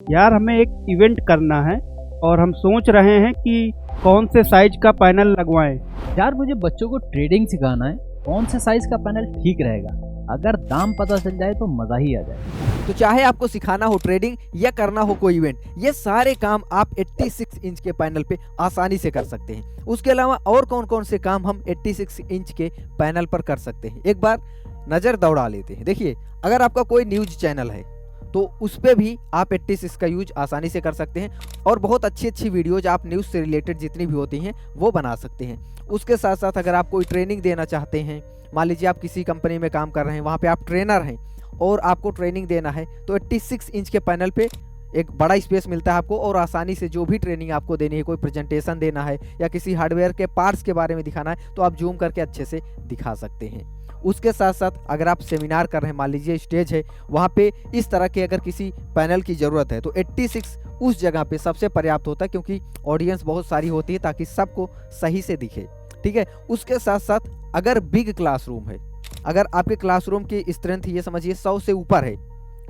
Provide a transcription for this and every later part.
यार हमें एक इवेंट करना है और हम सोच रहे हैं कि कौन से साइज का पैनल लगवाएं। यार मुझे बच्चों को ट्रेडिंग सिखाना है, कौन से साइज का पैनल ठीक रहेगा? अगर दाम पता चल जाए तो मज़ा ही आ जाए। तो चाहे आपको सिखाना हो ट्रेडिंग या करना हो कोई इवेंट, ये सारे काम आप 86 इंच के पैनल पे आसानी से कर सकते हैं। उसके अलावा और कौन कौन से काम हम 86 इंच के पैनल पर कर सकते हैं, एक बार नज़र दौड़ा लेते हैं। देखिए, अगर आपका कोई न्यूज चैनल है तो उस पर भी आप 86 का यूज आसानी से कर सकते हैं और बहुत अच्छी अच्छी वीडियोज आप न्यूज़ से रिलेटेड जितनी भी होती हैं वो बना सकते हैं। उसके साथ साथ अगर आप कोई ट्रेनिंग देना चाहते हैं, मान लीजिए आप किसी कंपनी में काम कर रहे हैं, वहाँ पे आप ट्रेनर हैं और आपको ट्रेनिंग देना है, तो 86 इंच के पैनल पे एक बड़ा स्पेस मिलता है आपको और आसानी से जो भी ट्रेनिंग आपको देनी है, कोई प्रेजेंटेशन देना है या किसी हार्डवेयर के पार्ट्स के बारे में दिखाना है, तो आप जूम करके अच्छे से दिखा सकते हैं। उसके साथ साथ अगर आप सेमिनार कर रहे हैं, मान लीजिए स्टेज है, वहाँ पे इस तरह के अगर किसी पैनल की ज़रूरत है तो 86 उस जगह पे सबसे पर्याप्त होता है, क्योंकि ऑडियंस बहुत सारी होती है ताकि सबको सही से दिखे। ठीक है, उसके साथ साथ अगर बिग क्लासरूम है, अगर आपके क्लासरूम की स्ट्रेंथ ये समझिए 100 से ऊपर है,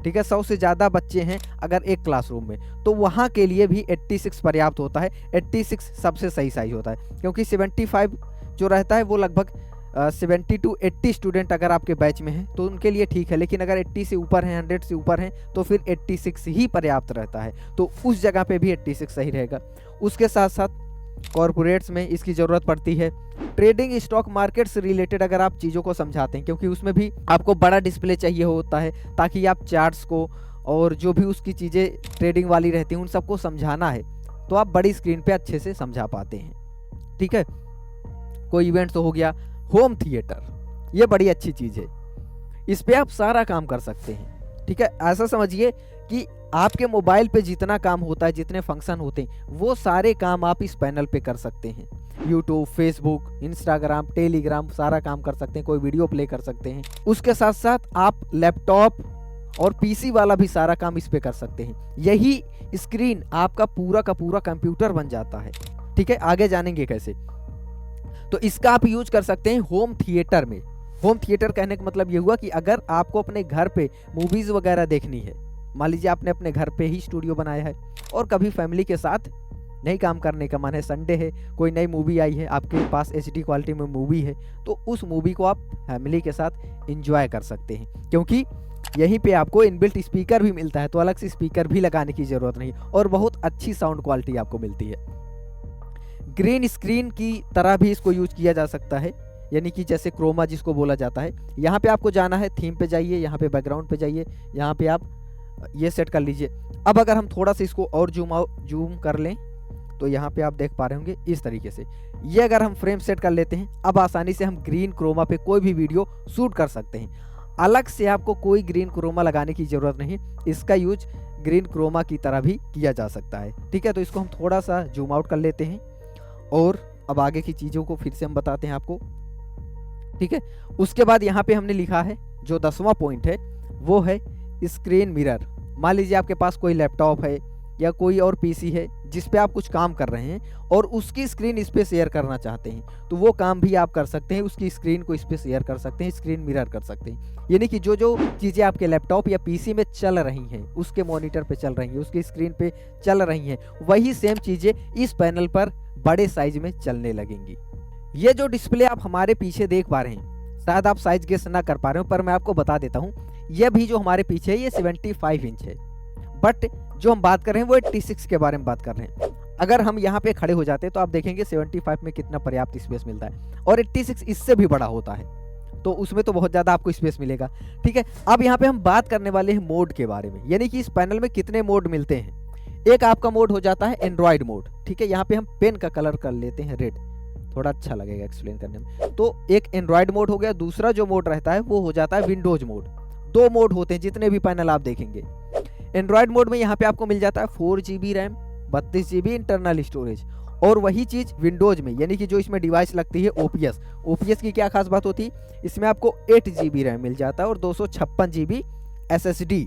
ठीक है, 100 से ज़्यादा बच्चे हैं अगर एक क्लासरूम में, तो वहाँ के लिए भी 86 पर्याप्त होता है। 86 सबसे सही साइज होता है, क्योंकि 75 जो रहता है वो लगभग 70 to 80 स्टूडेंट अगर आपके बैच में हैं तो उनके लिए ठीक है, लेकिन अगर 80 से ऊपर हैं, 100 से ऊपर हैं, तो फिर 86 ही पर्याप्त रहता है। तो उस जगह पे भी 86 सही रहेगा। उसके साथ साथ कॉरपोरेट्स में इसकी ज़रूरत पड़ती है। ट्रेडिंग स्टॉक मार्केट से रिलेटेड अगर आप चीज़ों को समझाते हैं, क्योंकि उसमें भी आपको बड़ा डिस्प्ले चाहिए होता है ताकि आप चार्ट्स को और जो भी उसकी चीज़ें ट्रेडिंग वाली रहती हैं उन सबको समझाना है, तो आप बड़ी स्क्रीन पे अच्छे से समझा पाते हैं। ठीक है, कोई इवेंट तो हो गया। होम थिएटर, ये बड़ी अच्छी चीज़ है, इस पे आप सारा काम कर सकते हैं। ठीक है, ऐसा समझिए कि आपके मोबाइल पे जितना काम होता है, जितने फंक्शन होते हैं, वो सारे काम आप इस पैनल पे कर सकते हैं। यूट्यूब, फेसबुक, इंस्टाग्राम, टेलीग्राम, सारा काम कर सकते हैं, कोई वीडियो प्ले कर सकते हैं। उसके साथ साथ आप लैपटॉप और पीसी वाला भी सारा काम इस पे कर सकते हैं। यही स्क्रीन आपका पूरा का पूरा कंप्यूटर बन जाता है। ठीक है, आगे जानेंगे कैसे। तो इसका आप यूज कर सकते हैं होम थिएटर में। होम थिएटर कहने का मतलब ये हुआ कि अगर आपको अपने घर पे मूवीज़ वगैरह देखनी है, मान लीजिए आपने अपने घर पे ही स्टूडियो बनाया है और कभी फैमिली के साथ नहीं काम करने का मन है, संडे है, कोई नई मूवी आई है, आपके पास HD क्वालिटी में मूवी है, तो उस मूवी को आप फैमिली के साथ इंजॉय कर सकते हैं, क्योंकि यहीं पे आपको इनबिल्ट स्पीकर भी मिलता है, तो अलग से स्पीकर भी लगाने की ज़रूरत नहीं और बहुत अच्छी साउंड क्वालिटी आपको मिलती है। ग्रीन स्क्रीन की तरह भी इसको यूज किया जा सकता है, यानी कि जैसे क्रोमा जिसको बोला जाता है। यहाँ पे आपको जाना है, थीम पे जाइए, यहाँ पे बैकग्राउंड पे जाइए, यहाँ पे आप ये सेट कर लीजिए। अब अगर हम थोड़ा सा इसको और जूम कर लें तो यहाँ पे आप देख पा रहे होंगे इस तरीके से। ये अगर हम फ्रेम सेट कर लेते हैं, अब आसानी से हम ग्रीन क्रोमा पे कोई भी वीडियो शूट कर सकते हैं। अलग से आपको कोई ग्रीन क्रोमा लगाने की ज़रूरत नहीं, इसका यूज ग्रीन क्रोमा की तरह भी किया जा सकता है। ठीक है, तो इसको हम थोड़ा सा जूम आउट कर लेते हैं और अब आगे की चीज़ों को फिर से हम बताते हैं आपको। ठीक है, उसके बाद यहाँ पे हमने लिखा है जो 10वां पॉइंट है वो है स्क्रीन मिरर। मान लीजिए आपके पास कोई लैपटॉप है या कोई और पीसी है जिस पे आप कुछ काम कर रहे हैं और उसकी स्क्रीन इस पे शेयर करना चाहते हैं, तो वो काम भी आप कर सकते हैं, उसकी स्क्रीन को इस पे शेयर कर सकते हैं, स्क्रीन मिरर कर सकते हैं। यानी कि जो जो चीज़ें आपके लैपटॉप या पीसी में चल रही हैं, उसके मॉनिटर पे चल रही हैं, उसकी स्क्रीन पे चल रही हैं, वही सेम चीज़ें इस पैनल पर बड़े साइज में चलने लगेंगी। ये जो डिस्प्ले आप हमारे पीछे देख पा रहे हैं, शायद आप साइज गेस ना कर पा रहे हो, पर मैं आपको बता देता हूँ, ये भी जो हमारे पीछे है ये 75 इंच है, बट जो हम बात कर रहे हैं वो 86 के बारे में बात कर रहे हैं। अगर हम यहाँ पे खड़े हो जाते हैं तो आप देखेंगे 75 में कितना पर्याप्त स्पेस मिलता है और 86 इससे भी बड़ा होता है, तो उसमें तो बहुत ज़्यादा आपको स्पेस मिलेगा। ठीक है, अब यहाँ पे हम बात करने वाले हैं मोड के बारे में, यानी कि इस पैनल में कितने मोड मिलते हैं। एक आपका मोड हो जाता है एंड्रॉयड मोड। ठीक है, यहाँ पे हम पेन का कलर कर लेते हैं रेड, थोड़ा अच्छा लगेगा एक्सप्लेन करने में। तो एक एंड्रॉयड मोड हो गया, दूसरा जो मोड रहता है वो हो जाता है विंडोज मोड। 2 मोड होते हैं जितने भी पैनल आप देखेंगे। एंड्रॉयड मोड में यहाँ पे आपको मिल जाता है 4 GB RAM, 32 GB internal storage, और वही चीज़ विंडोज में, यानी कि जो इसमें डिवाइस लगती है OPS की क्या खास बात होती है, इसमें आपको 8 GB रैम मिल जाता है और 256 GB SSD,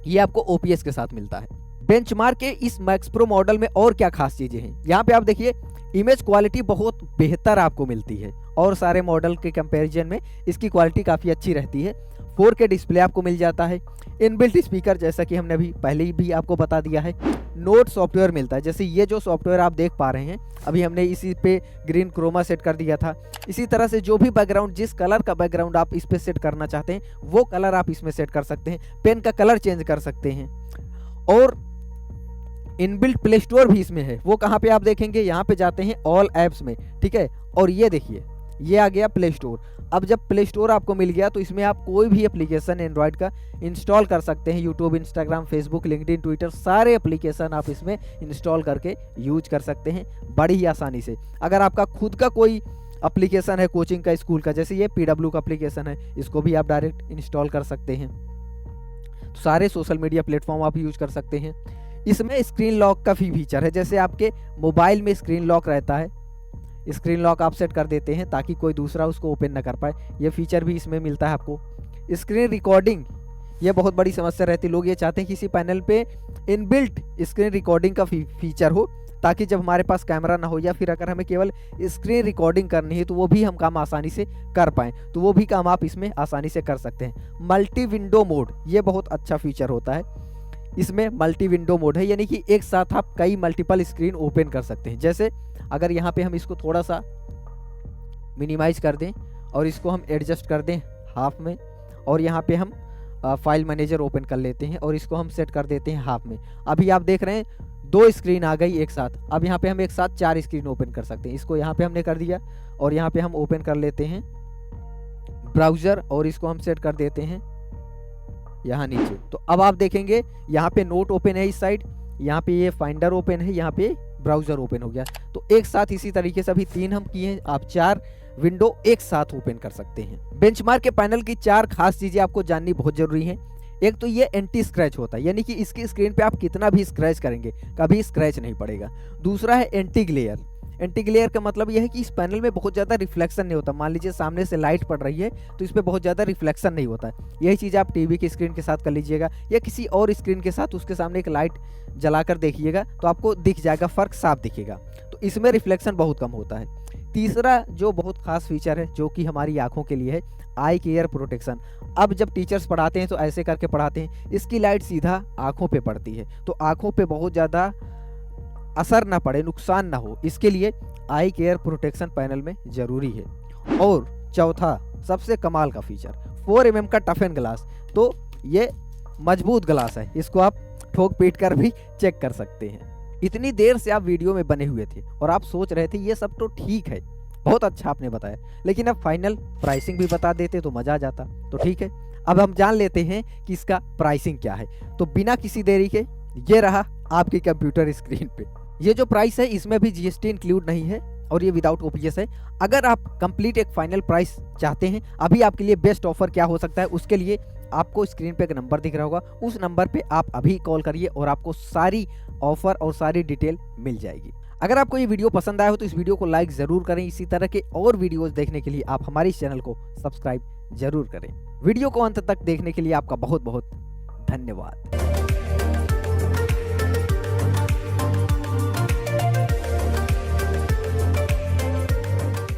ये आपको OPS के साथ मिलता है। बेंचमार्क के इस मैक्स प्रो मॉडल में और क्या खास चीज़ें हैं, यहाँ पे आप देखिए इमेज क्वालिटी बहुत बेहतर आपको मिलती है और सारे मॉडल के कंपैरिजन में इसकी क्वालिटी काफ़ी अच्छी रहती है। 4K डिस्प्ले आपको मिल जाता है, इनबिल्ट स्पीकर जैसा कि हमने अभी पहले ही भी आपको बता दिया है, नोट सॉफ्टवेयर मिलता है। जैसे ये जो सॉफ्टवेयर आप देख पा रहे हैं, अभी हमने इसी पे ग्रीन क्रोमा सेट कर दिया था। इसी तरह से जो भी बैकग्राउंड, जिस कलर का बैकग्राउंड आप इस पे सेट करना चाहते हैं वो कलर आप इसमें सेट कर सकते हैं, पेन का कलर चेंज कर सकते हैं। और इनबिल्ट प्ले स्टोर भी इसमें है। वो कहाँ पे आप देखेंगे, यहाँ पे जाते हैं ऑल ऐप्स में, ठीक है। और ये देखिए, ये आ गया प्ले स्टोर। अब जब प्ले स्टोर आपको मिल गया तो इसमें आप कोई भी एप्लीकेशन एंड्रॉयड का इंस्टॉल कर सकते हैं। YouTube, Instagram, Facebook, LinkedIn, Twitter, सारे एप्लीकेशन आप इसमें इंस्टॉल करके यूज कर सकते हैं बड़ी ही आसानी से। अगर आपका खुद का कोई एप्लीकेशन है कोचिंग का, स्कूल का, जैसे ये PW का एप्लीकेशन है, इसको भी आप डायरेक्ट इंस्टॉल कर सकते हैं। तो सारे सोशल मीडिया प्लेटफॉर्म आप यूज कर सकते हैं। इसमें स्क्रीन लॉक का भी फीचर है। जैसे आपके मोबाइल में स्क्रीन लॉक रहता है, स्क्रीन लॉक आप सेट कर देते हैं ताकि कोई दूसरा उसको ओपन ना कर पाए, ये फीचर भी इसमें मिलता है आपको। स्क्रीन रिकॉर्डिंग, ये बहुत बड़ी समस्या रहती है। लोग ये चाहते हैं कि इसी पैनल पे इनबिल्ट स्क्रीन रिकॉर्डिंग का फीचर हो, ताकि जब हमारे पास कैमरा ना हो या फिर अगर हमें केवल स्क्रीन रिकॉर्डिंग करनी है तो वो भी हम काम आसानी से कर पाएँ। तो वो भी काम आप इसमें आसानी से कर सकते हैं। मल्टी विंडो मोड, ये बहुत अच्छा फीचर होता है। इसमें मल्टी विंडो मोड है, यानी कि एक साथ आप कई मल्टीपल स्क्रीन ओपन कर सकते हैं। जैसे अगर यहाँ पे हम इसको थोड़ा सा मिनिमाइज कर दें और इसको हम एडजस्ट कर दें हाफ में, और यहाँ पे हम फाइल मैनेजर ओपन कर लेते हैं और इसको हम सेट कर देते हैं हाफ में। अभी आप देख रहे हैं 2 स्क्रीन आ गई एक साथ। अब यहाँ पे हम एक साथ 4 स्क्रीन ओपन कर सकते हैं। इसको यहाँ पे हमने कर दिया और यहाँ पे हम ओपन कर लेते हैं ब्राउज़र और इसको हम सेट कर देते हैं यहाँ नीचे। तो अब आप देखेंगे यहाँ पे नोट ओपन है इस साइड, यहाँ पे ये फाइंडर ओपन है, यहाँ पे ब्राउज़र ओपन हो गया। तो एक साथ इसी तरीके से अभी 3 हम किए हैं, आप 4 विंडो एक साथ ओपन कर सकते हैं। बेंचमार्क के पैनल की 4 खास चीज़ें आपको जाननी बहुत जरूरी है। एक तो ये एंटी स्क्रैच होता है, यानी कि इसकी स्क्रीन पे आप कितना भी स्क्रैच करेंगे कभी स्क्रैच नहीं पड़ेगा। दूसरा है एंटी ग्लेयर। एंटी ग्लेयर का मतलब यह है कि इस पैनल में बहुत ज़्यादा रिफ्लेक्शन नहीं होता। मान लीजिए सामने से लाइट पड़ रही है तो इस पर बहुत ज़्यादा रिफ्लेक्शन नहीं होता है। यही चीज़ आप टीवी की स्क्रीन के साथ कर लीजिएगा या किसी और स्क्रीन के साथ उसके सामने एक लाइट जलाकर देखिएगा तो आपको दिख जाएगा, फ़र्क साफ दिखेगा। तो इसमें रिफ्लेक्शन बहुत कम होता है। तीसरा जो बहुत खास फीचर है जो कि हमारी आंखों के लिए है, आई केयर प्रोटेक्शन। अब जब टीचर्स पढ़ाते हैं तो ऐसे करके पढ़ाते हैं, इसकी लाइट सीधा आंखों पे पड़ती है तो आंखों पे बहुत ज़्यादा असर ना पड़े, नुकसान ना हो, इसके लिए आई केयर प्रोटेक्शन पैनल में ज़रूरी है। और चौथा सबसे कमाल का फीचर 4 mm का टफन ग्लास। तो ये मजबूत ग्लास है, इसको आप ठोक पीट कर भी चेक कर सकते हैं। इतनी देर से आप वीडियो में बने हुए थे और आप सोच रहे थे ये सब तो ठीक है, बहुत अच्छा आपने बताया, लेकिन अब फाइनल प्राइसिंग भी बता देते तो मज़ा आ जाता। तो ठीक है, अब हम जान लेते हैं कि इसका प्राइसिंग क्या है। तो बिना किसी देरी के ये रहा आपकी कंप्यूटर स्क्रीन पे। ये जो प्राइस है इसमें भी GST इंक्लूड नहीं है और ये विदाउट OPS है। अगर आप कंप्लीट एक फाइनल प्राइस चाहते हैं, अभी आपके लिए बेस्ट ऑफर क्या हो सकता है, उसके लिए आपको स्क्रीन पे एक नंबर दिख रहा होगा, उस नंबर पे आप अभी कॉल करिए और आपको सारी ऑफर और सारी डिटेल मिल जाएगी। अगर आपको ये वीडियो पसंद आया हो तो इस वीडियो को लाइक ज़रूर करें। इसी तरह के और वीडियोस देखने के लिए आप हमारे इस चैनल को सब्सक्राइब जरूर करें। वीडियो को अंत तक देखने के लिए आपका बहुत बहुत धन्यवाद।